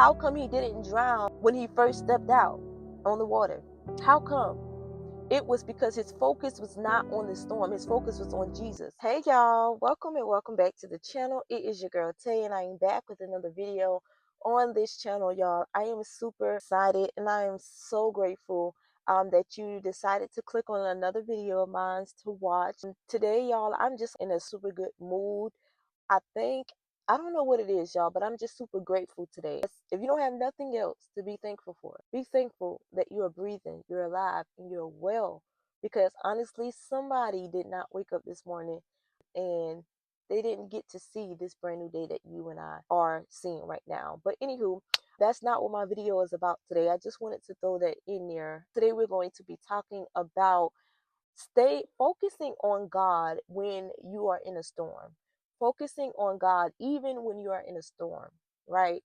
How come he didn't drown when he first stepped out on the water? How come? It was because his focus was not on the storm. His focus was on Jesus. Hey y'all, welcome and welcome back to the channel. It is your girl Tay, and I am back with another video on this channel, y'all. I am super excited and I am so grateful that you decided to click on another video of mine to watch. And today, y'all, I'm just in a super good mood. I think, I don't know what it is, y'all, but I'm just super grateful today. If you don't have nothing else to be thankful for, be thankful that you are breathing, you're alive, and you're well. Because honestly, somebody did not wake up this morning and they didn't get to see this brand new day that you and I are seeing right now. But anywho, that's not what my video is about today. I just wanted to throw that in there. Today we're going to be talking about stay focusing on God when you are in a storm. Focusing on God even when you are in a storm, right?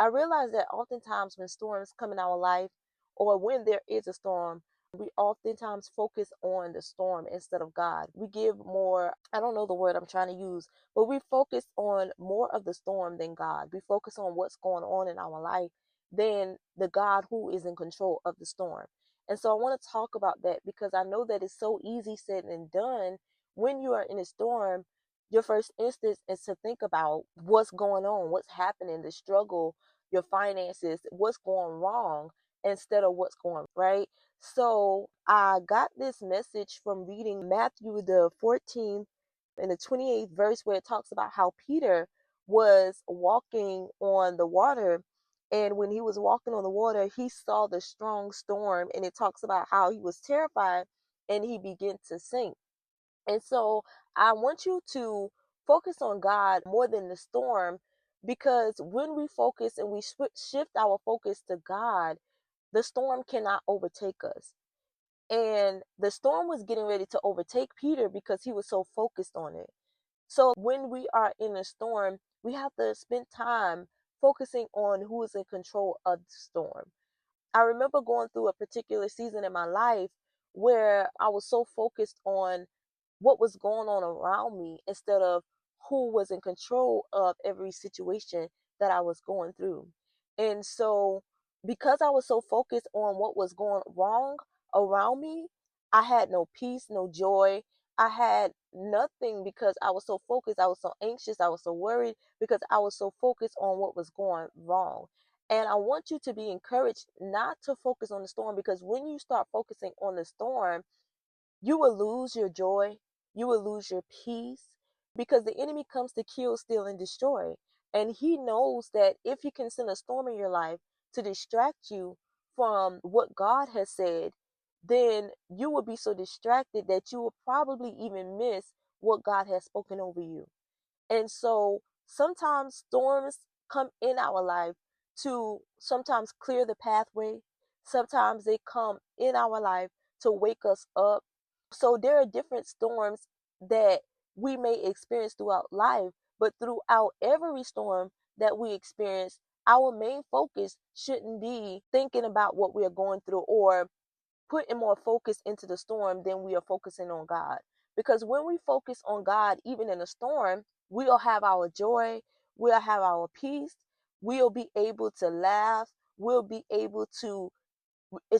I realize that oftentimes when storms come in our life or when there is a storm, we oftentimes focus on the storm instead of God. We give more, I don't know the word I'm trying to use, but we focus on more of the storm than God. We focus on what's going on in our life than the God who is in control of the storm. And so I want to talk about that because I know that it's so easy said and done. When you are in a storm, your first instance is to think about what's going on, what's happening, the struggle, your finances, what's going wrong instead of what's going right. So I got this message from reading Matthew the 14th and the 28th verse where it talks about how Peter was walking on the water, and when he was walking on the water, he saw the strong storm, and it talks about how he was terrified and he began to sink. And so I want you to focus on God more than the storm, because when we focus and we shift our focus to God, the storm cannot overtake us. And the storm was getting ready to overtake Peter because he was so focused on it. So when we are in a storm, we have to spend time focusing on who is in control of the storm. I remember going through a particular season in my life where I was so focused on what was going on around me instead of who was in control of every situation that I was going through. And so, because I was so focused on what was going wrong around me, I had no peace, no joy. I had nothing because I was so focused. I was so anxious. I was so worried because I was so focused on what was going wrong. And I want you to be encouraged not to focus on the storm, because when you start focusing on the storm, you will lose your joy, you will lose your peace, because the enemy comes to kill, steal, and destroy. And he knows that if he can send a storm in your life to distract you from what God has said, then you will be so distracted that you will probably even miss what God has spoken over you. And so sometimes storms come in our life to sometimes clear the pathway. Sometimes they come in our life to wake us up. So there are different storms that we may experience throughout life, but throughout every storm that we experience, our main focus shouldn't be thinking about what we are going through or putting more focus into the storm than we are focusing on God. Because when we focus on God, even in a storm, we'll have our joy, we'll have our peace, we'll be able to laugh, we'll be able to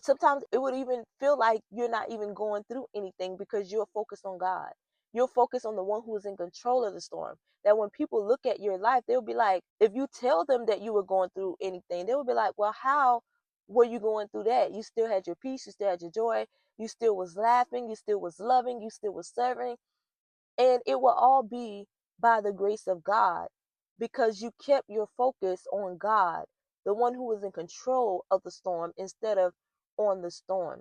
sometimes it would even feel like you're not even going through anything because you're focused on God. You're focused on the one who is in control of the storm. That when people look at your life, they'll be like, if you tell them that you were going through anything, they will be like, well, how were you going through that? You still had your peace, you still had your joy, you still was laughing, you still was loving, you still was serving. And it will all be by the grace of God, because you kept your focus on God, the one who is in control of the storm, instead of on the storm.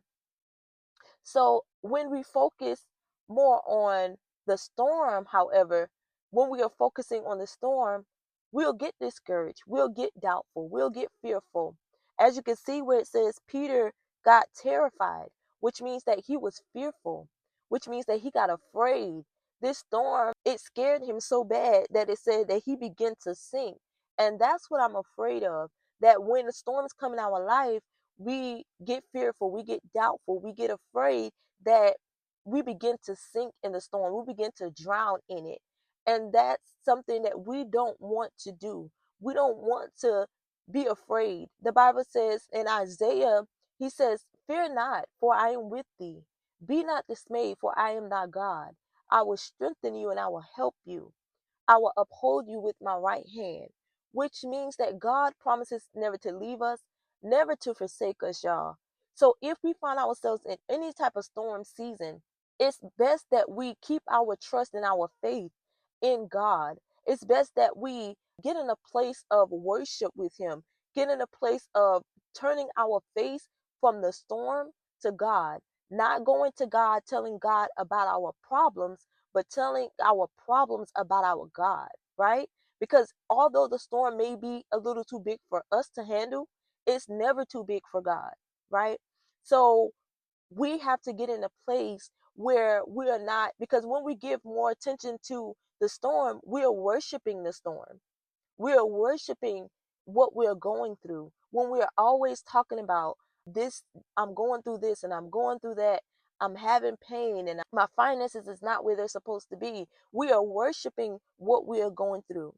So when we focus more on the storm, however, when we are focusing on the storm, we'll get discouraged, we'll get doubtful, we'll get fearful. As you can see where it says Peter got terrified, which means that he was fearful, which means that he got afraid. This storm, it scared him so bad that it said that he began to sink. And that's what I'm afraid of, that when the storms come in our life, we get fearful, we get doubtful, we get afraid, that we begin to sink in the storm, we begin to drown in it. And that's something that we don't want to do. We don't want to be afraid. The Bible says in Isaiah, he says, "Fear not, for I am with thee. Be not dismayed, for I am thy God. I will strengthen you and I will help you. I will uphold you with my right hand," which means that God promises never to leave us, never to forsake us, y'all. So if we find ourselves in any type of storm season, it's best that we keep our trust and our faith in God. It's best that we get in a place of worship with Him, get in a place of turning our face from the storm to God, not going to God telling God about our problems, but telling our problems about our God, right? Because although the storm may be a little too big for us to handle, it's never too big for God, right? So we have to get in a place where we are not, because when we give more attention to the storm, we are worshiping the storm. We are worshiping what we're going through. When we're always talking about this, I'm going through this and I'm going through that, I'm having pain and my finances is not where they're supposed to be. We are worshiping what we are going through.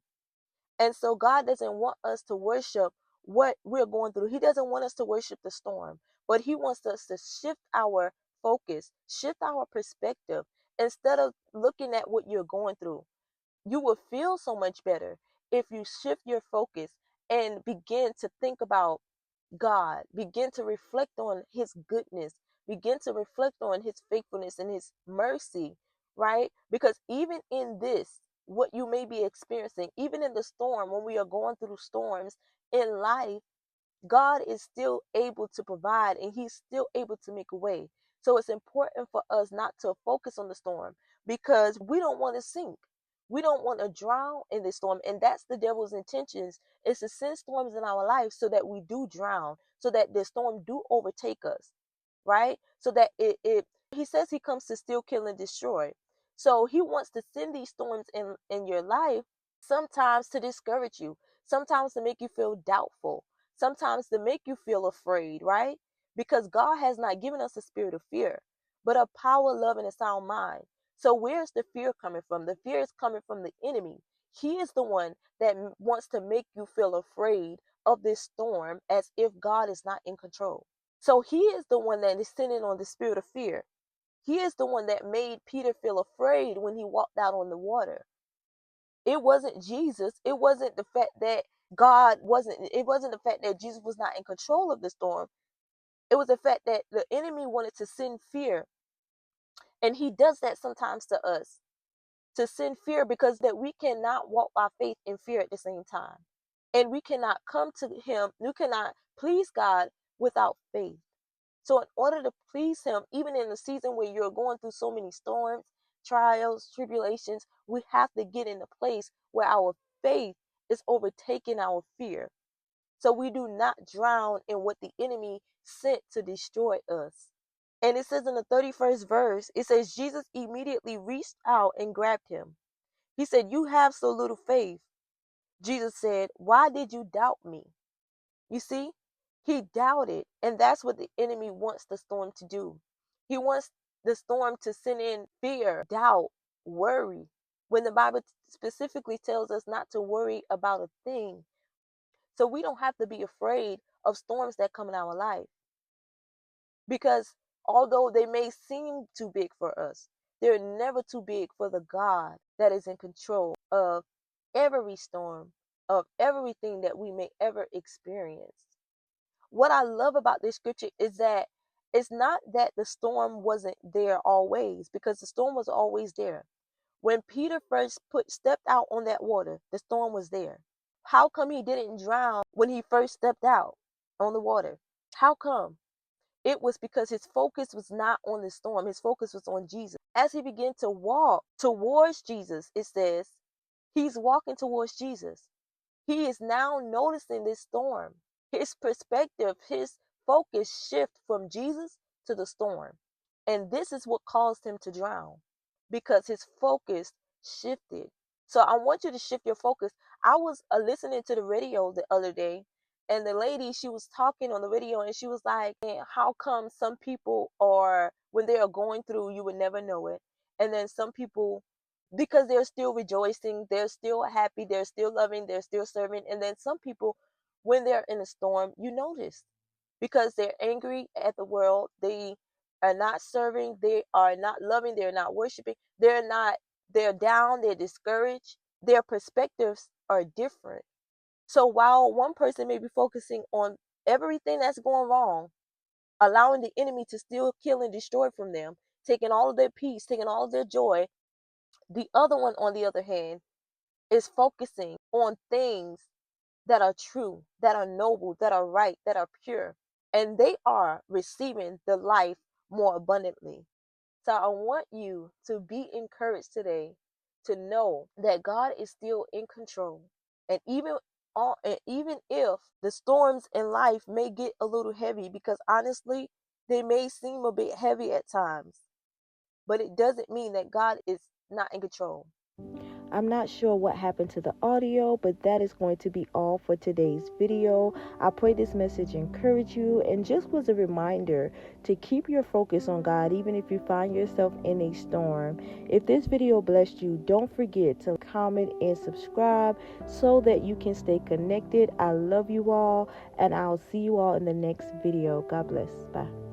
And so God doesn't want us to worship what we're going through. He doesn't want us to worship the storm, but He wants us to shift our focus, shift our perspective. Instead of looking at what you're going through, you will feel so much better if you shift your focus and begin to think about God, begin to reflect on His goodness, begin to reflect on His faithfulness and His mercy, right? Because even in this, what you may be experiencing, even in the storm, when we are going through storms in life, God is still able to provide and He's still able to make a way. So it's important for us not to focus on the storm because we don't want to sink. We don't want to drown in the storm. And that's the devil's intentions, is to send storms in our life so that we do drown, so that the storm do overtake us, right? So that it he says he comes to steal, kill, and destroy. So he wants to send these storms in your life, sometimes to discourage you, sometimes to make you feel doubtful, sometimes to make you feel afraid, right? Because God has not given us a spirit of fear, but a power, love, and a sound mind. So where's the fear coming from? The fear is coming from the enemy. He is the one that wants to make you feel afraid of this storm as if God is not in control. So he is the one that is sending on the spirit of fear. He is the one that made Peter feel afraid when he walked out on the water. It wasn't Jesus. It wasn't the fact that it wasn't the fact that Jesus was not in control of the storm. It was the fact that the enemy wanted to send fear. And he does that sometimes to us, to send fear, because that we cannot walk by faith and fear at the same time. And we cannot come to him, you cannot please God without faith. So in order to please him, even in the season where you're going through so many storms, trials, tribulations, we have to get in a place where our faith is overtaking our fear. So we do not drown in what the enemy sent to destroy us. And it says in the 31st verse, it says, Jesus immediately reached out and grabbed him. He said, "You have so little faith." Jesus said, "Why did you doubt me?" You see, he doubted, and that's what the enemy wants the storm to do. He wants the storm to send in fear, doubt, worry, when the Bible specifically tells us not to worry about a thing. So we don't have to be afraid of storms that come in our life, because although they may seem too big for us, they're never too big for the God that is in control of every storm, of everything that we may ever experience. What I love about this scripture is that it's not that the storm wasn't there always, because the storm was always there. When Peter first stepped out on that water, the storm was there. How come he didn't drown when he first stepped out on the water? How come? It was because his focus was not on the storm. His focus was on Jesus. As he began to walk towards Jesus, it says he's walking towards Jesus. He is now noticing this storm. His perspective, his focus shift from Jesus to the storm. And this is what caused him to drown, because his focus shifted. So I want you to shift your focus. I was listening to the radio the other day, and the lady, she was talking on the radio, and she was like, how come some people are, when they are going through, you would never know it. And then some people, because they're still rejoicing, they're still happy, they're still loving, they're still serving. And then some people, when they're in a storm, you notice, because they're angry at the world. They are not serving, they are not loving, they're not worshiping, they're down, they're discouraged. Their perspectives are different. So while one person may be focusing on everything that's going wrong, allowing the enemy to steal, kill, and destroy from them, taking all of their peace, taking all of their joy, the other one, on the other hand, is focusing on things that are true, that are noble, that are right, that are pure, and they are receiving the life more abundantly. So I want you to be encouraged today to know that God is still in control. And even if the storms in life may get a little heavy, because honestly, they may seem a bit heavy at times, but it doesn't mean that God is not in control. I'm not sure what happened to the audio, but that is going to be all for today's video. I pray this message encouraged you and just was a reminder to keep your focus on God, even if you find yourself in a storm. If this video blessed you, don't forget to comment and subscribe so that you can stay connected. I love you all, and I'll see you all in the next video. God bless. Bye.